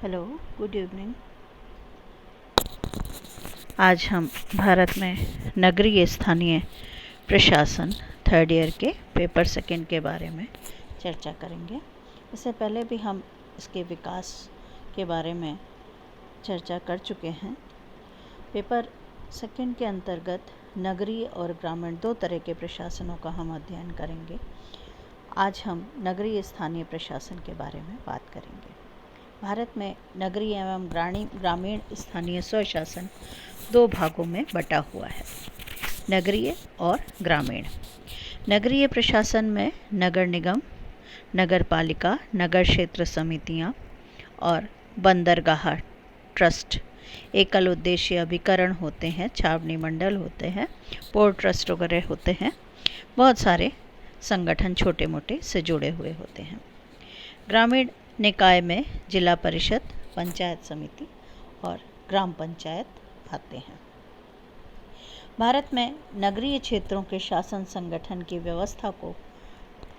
Hello, good evening. आज हम भारत में नगरीय स्थानीय प्रशासन थर्ड ईयर के पेपर सेकंड के बारे में चर्चा करेंगे। इससे पहले भी हम इसके विकास के बारे में चर्चा कर चुके हैं। पेपर सेकंड के अंतर्गत नगरीय और ग्रामीण दो तरह के प्रशासनों का हम अध्ययन करेंगे। आज हम नगरीय स्थानीय प्रशासन के बारे में बात करेंगे। भारत में नगरीय एवं ग्रामीण स्थानीय स्वशासन दो भागों में बटा हुआ है, नगरीय और ग्रामीण। नगरीय प्रशासन में नगर निगम, नगर पालिका, नगर क्षेत्र समितियां और बंदरगाह ट्रस्ट, एकल उद्देश्य अभिकरण होते हैं, छावनी मंडल होते हैं, पोर्ट ट्रस्ट वगैरह होते हैं। बहुत सारे संगठन छोटे मोटे से जुड़े हुए होते हैं। ग्रामीण निकाय में जिला परिषद, पंचायत समिति और ग्राम पंचायत आते हैं। भारत में नगरीय क्षेत्रों के शासन संगठन की व्यवस्था को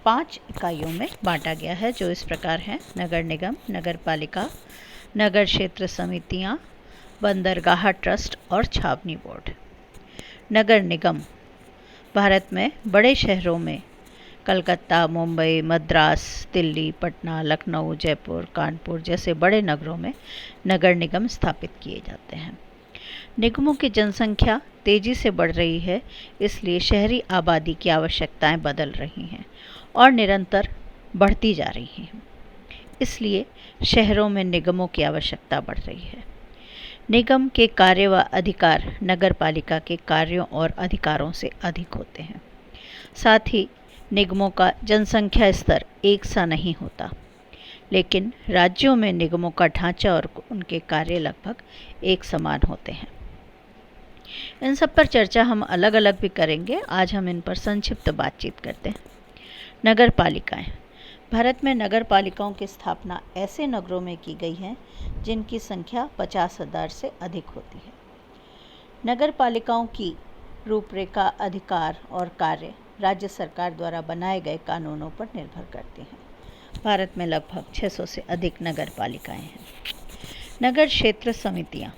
5 इकाइयों में बांटा गया है, जो इस प्रकार हैं: नगर निगम, नगर पालिका, नगर क्षेत्र समितियां, बंदरगाह ट्रस्ट और छावनी बोर्ड। नगर निगम भारत में बड़े शहरों में कलकत्ता, मुंबई, मद्रास, दिल्ली, पटना, लखनऊ, जयपुर, कानपुर जैसे बड़े नगरों में नगर निगम स्थापित किए जाते हैं। निगमों की जनसंख्या तेजी से बढ़ रही है, इसलिए शहरी आबादी की आवश्यकताएं बदल रही हैं और निरंतर बढ़ती जा रही हैं। इसलिए शहरों में निगमों की आवश्यकता बढ़ रही है। निगम के कार्य व अधिकार नगर पालिका के कार्यों और अधिकारों से अधिक होते हैं। साथ ही निगमों का जनसंख्या स्तर एक सा नहीं होता, लेकिन राज्यों में निगमों का ढांचा और उनके कार्य लगभग एक समान होते हैं। इन सब पर चर्चा हम अलग अलग भी करेंगे। आज हम इन पर संक्षिप्त बातचीत करते हैं। नगर पालिकाएं। भारत में नगर पालिकाओं की स्थापना ऐसे नगरों में की गई है जिनकी संख्या 50,000 से अधिक होती है। नगर पालिकाओं की रूपरेखा, अधिकार और कार्य राज्य सरकार द्वारा बनाए गए कानूनों पर निर्भर करते हैं। भारत में लगभग 600 से अधिक नगर पालिकाएं हैं। नगर क्षेत्र समितियां।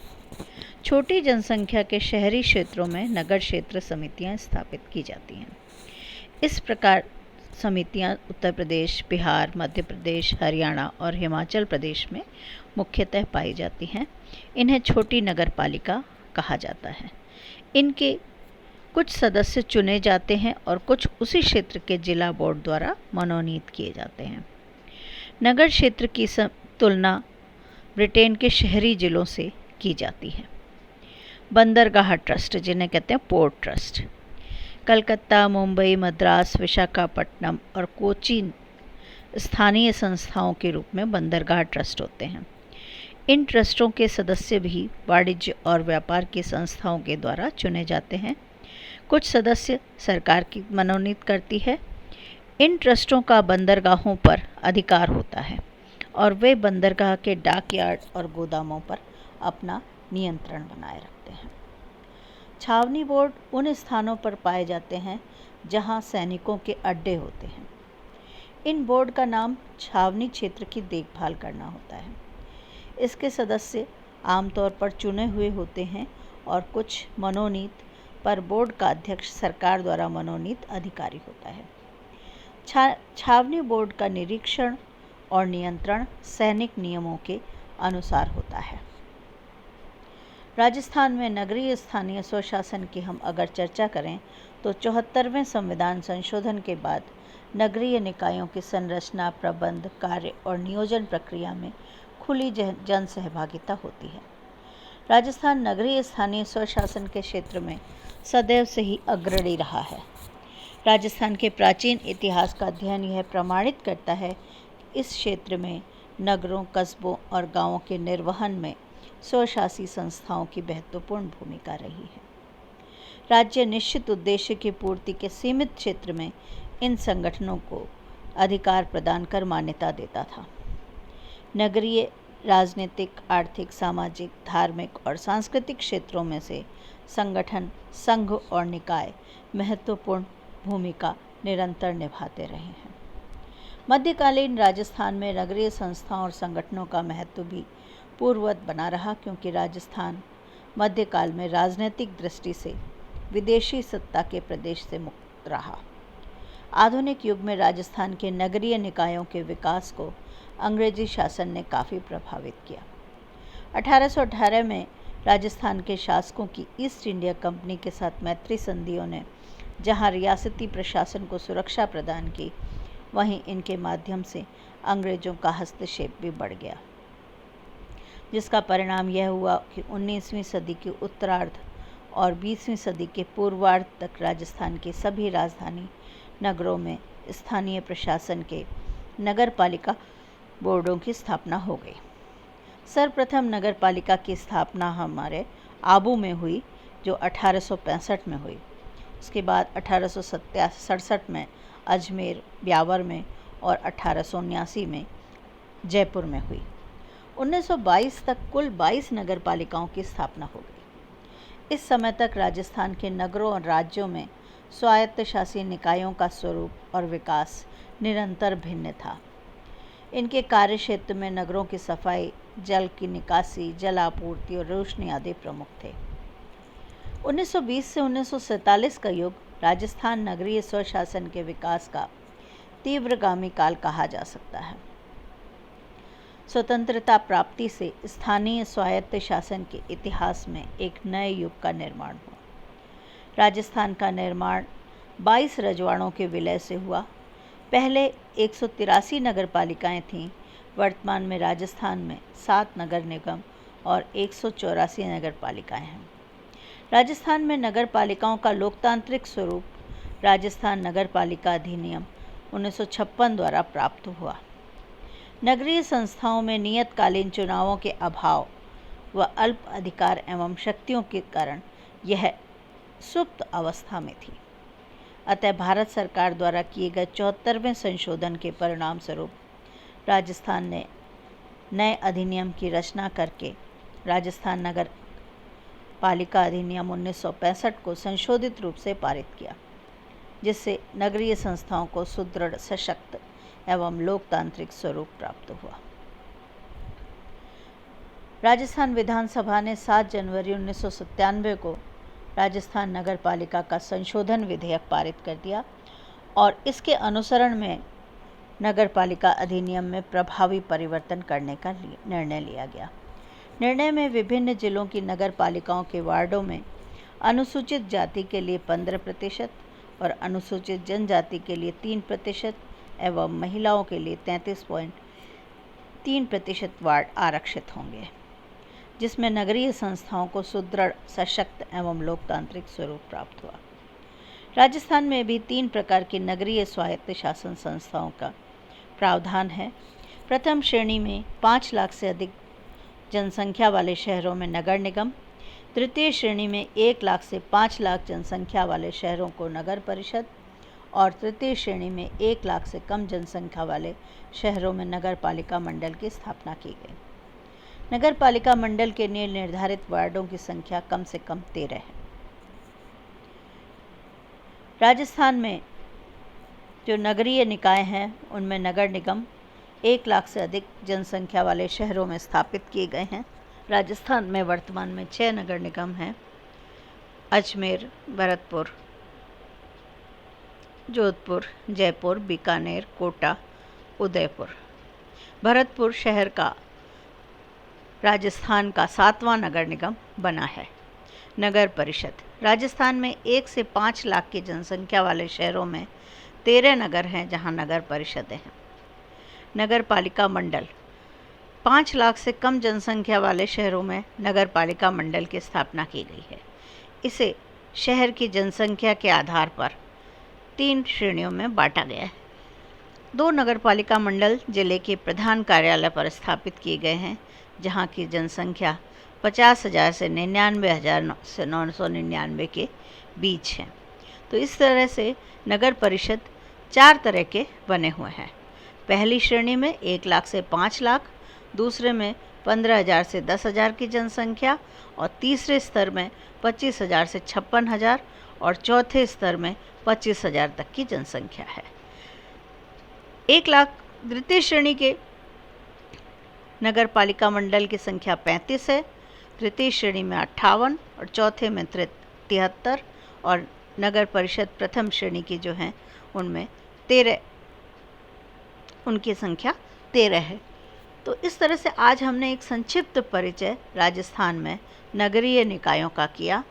छोटी जनसंख्या के शहरी क्षेत्रों में नगर क्षेत्र समितियां स्थापित की जाती हैं। इस प्रकार समितियां उत्तर प्रदेश, बिहार, मध्य प्रदेश, हरियाणा और हिमाचल प्रदेश में मुख्यतः पाई जाती हैं। इन्हें छोटी नगर पालिका कहा जाता है। इनके कुछ सदस्य चुने जाते हैं और कुछ उसी क्षेत्र के जिला बोर्ड द्वारा मनोनीत किए जाते हैं। नगर क्षेत्र की तुलना ब्रिटेन के शहरी जिलों से की जाती है। बंदरगाह ट्रस्ट, जिन्हें कहते हैं पोर्ट ट्रस्ट, कलकत्ता, मुंबई, मद्रास, विशाखापट्टनम और कोचीन स्थानीय संस्थाओं के रूप में बंदरगाह ट्रस्ट होते हैं। इन ट्रस्टों के सदस्य भी वाणिज्य और व्यापार की संस्थाओं के द्वारा चुने जाते हैं। कुछ सदस्य सरकार की मनोनीत करती है। इन ट्रस्टों का बंदरगाहों पर अधिकार होता है और वे बंदरगाह के डॉकयार्ड और गोदामों पर अपना नियंत्रण बनाए रखते हैं। छावनी बोर्ड उन स्थानों पर पाए जाते हैं जहां सैनिकों के अड्डे होते हैं। इन बोर्ड का नाम छावनी क्षेत्र की देखभाल करना होता है। इसके सदस्य आमतौर पर चुने हुए होते हैं और कुछ मनोनीत, पर बोर्ड का अध्यक्ष सरकार द्वारा मनोनीत अधिकारी होता है। छावनी बोर्ड का निरीक्षण और नियंत्रण सैनिक नियमों के अनुसार होता है। राजस्थान में नगरीय स्थानीय स्वशासन की हम अगर चर्चा करें तो 74वें संविधान संशोधन के बाद नगरीय निकायों की संरचना, प्रबंध, कार्य और नियोजन प्रक्रिया में खुली जन सहभागिता होती है। राजस्थान नगरीय स्थानीय स्वशासन के क्षेत्र में सदैव से ही अग्रणी रहा है। राजस्थान के प्राचीन इतिहास का अध्ययन यह प्रमाणित करता है कि इस क्षेत्र में नगरों, कस्बों और गांवों के निर्वहन में स्वशासी संस्थाओं की महत्वपूर्ण भूमिका रही है। राज्य निश्चित उद्देश्य की पूर्ति के सीमित क्षेत्र में इन संगठनों को अधिकार प्रदान कर मान्यता देता था। नगरीय राजनीतिक, आर्थिक, सामाजिक, धार्मिक और सांस्कृतिक क्षेत्रों में से संगठन, संघ और निकाय महत्वपूर्ण भूमिका निरंतर निभाते रहे हैं। मध्यकालीन राजस्थान में नगरीय संस्थाओं और संगठनों का महत्व भी पूर्ववत बना रहा, क्योंकि राजस्थान मध्यकाल में राजनीतिक दृष्टि से विदेशी सत्ता के प्रदेश से मुक्त रहा। आधुनिक युग में राजस्थान के नगरीय निकायों के विकास को अंग्रेजी शासन ने काफ़ी प्रभावित किया। 1818 में राजस्थान के शासकों की ईस्ट इंडिया कंपनी के साथ मैत्री संधियों ने जहां रियासती प्रशासन को सुरक्षा प्रदान की, वहीं इनके माध्यम से अंग्रेज़ों का हस्तक्षेप भी बढ़ गया, जिसका परिणाम यह हुआ कि 19वीं सदी के उत्तरार्ध और 20वीं सदी के पूर्वार्ध तक राजस्थान के सभी राजधानी नगरों में स्थानीय प्रशासन के नगर पालिका बोर्डों की स्थापना हो गई। सर्वप्रथम नगर पालिका की स्थापना हमारे आबू में हुई, जो 1865 में हुई। उसके बाद 1867 में अजमेर, ब्यावर में और 1879 में जयपुर में हुई। 1922 तक कुल 22 नगर पालिकाओं की स्थापना हो गई। इस समय तक राजस्थान के नगरों और राज्यों में स्वायत्त शासी निकायों का स्वरूप और विकास निरंतर भिन्न था। इनके कार्य क्षेत्र में नगरों की सफाई, जल की निकासी, जल आपूर्ति और रोशनी आदि प्रमुख थे। 1920 से 1947 का युग राजस्थान नगरीय स्वशासन के विकास का तीव्रगामी काल कहा जा सकता है। स्वतंत्रता प्राप्ति से स्थानीय स्वायत्त शासन के इतिहास में एक नए युग का निर्माण हुआ। राजस्थान का निर्माण 22 रजवाड़ों के विलय से हुआ। पहले 183 नगर पालिकाएँ थीं। वर्तमान में राजस्थान में 7 नगर निगम और 184 नगर पालिकाएँ हैं। राजस्थान में नगर पालिकाओं का लोकतांत्रिक स्वरूप राजस्थान नगर पालिका अधिनियम 1956 द्वारा प्राप्त हुआ। नगरीय संस्थाओं में नियतकालीन चुनावों के अभाव व अल्प अधिकार एवं शक्तियों के कारण यह सुप्त अवस्था में थी। अतः भारत सरकार द्वारा किए गए 74वें संशोधन के परिणाम स्वरूप राजस्थान ने नए अधिनियम की रचना करके राजस्थान नगर पालिका अधिनियम 1965 को संशोधित रूप से पारित किया, जिससे नगरीय संस्थाओं को सुदृढ़, सशक्त एवं लोकतांत्रिक स्वरूप प्राप्त हुआ। राजस्थान विधानसभा ने 7 जनवरी 1997 को राजस्थान नगर पालिका का संशोधन विधेयक पारित कर दिया और इसके अनुसरण में नगर पालिका अधिनियम में प्रभावी परिवर्तन करने का निर्णय लिया गया। निर्णय में विभिन्न जिलों की नगर पालिकाओं के वार्डों में अनुसूचित जाति के लिए 15% और अनुसूचित जनजाति के लिए 3% एवं महिलाओं के लिए 33.3% वार्ड आरक्षित होंगे, जिसमें नगरीय संस्थाओं को सुदृढ़, सशक्त एवं लोकतांत्रिक स्वरूप प्राप्त हुआ। राजस्थान में भी 3 प्रकार की नगरीय स्वायत्त शासन संस्थाओं का प्रावधान है। प्रथम श्रेणी में 5 लाख से अधिक जनसंख्या वाले शहरों में नगर निगम, तृतीय श्रेणी में 1 लाख से 5 लाख जनसंख्या वाले शहरों को नगर परिषद और तृतीय श्रेणी में 1 लाख से कम जनसंख्या वाले शहरों में नगर पालिका मंडल की स्थापना की गई। नगर पालिका मंडल के लिए निर्धारित वार्डों की संख्या कम से कम 13 है। राजस्थान में जो नगरीय निकाय हैं उनमें नगर निगम 1 लाख से अधिक जनसंख्या वाले शहरों में स्थापित किए गए हैं। राजस्थान में वर्तमान में 6 नगर निगम हैं: अजमेर, भरतपुर, जोधपुर, जयपुर, बीकानेर, कोटा, उदयपुर। भरतपुर शहर का राजस्थान का 7वां नगर निगम बना है। नगर परिषद राजस्थान में 1 से 5 लाख की जनसंख्या वाले शहरों में 13 नगर हैं जहां नगर परिषदें हैं। नगर पालिका मंडल 5 लाख से कम जनसंख्या वाले शहरों में नगर पालिका मंडल की स्थापना की गई है। इसे शहर की जनसंख्या के आधार पर 3 श्रेणियों में बांटा गया है। 2 नगर पालिका मंडल जिले के प्रधान कार्यालय पर स्थापित किए गए हैं, जहां की जनसंख्या 50,000 से 99,000 से 999 के बीच है। तो इस तरह से नगर परिषद 4 तरह के बने हुए हैं। पहली श्रेणी में 1 लाख से 5 लाख, दूसरे में 15,000 से 10,000 की जनसंख्या और तीसरे स्तर में 25,000 से 56,000 और चौथे स्तर में 25,000 तक की जनसंख्या है। 1 लाख द्वितीय श्रेणी के नगर पालिका मंडल की संख्या 35 है, तृतीय श्रेणी में 58 और चौथे में 73 और नगर परिषद प्रथम श्रेणी की जो हैं उनमें 13, उनकी संख्या 13 है। तो इस तरह से आज हमने एक संक्षिप्त परिचय राजस्थान में नगरीय निकायों का किया।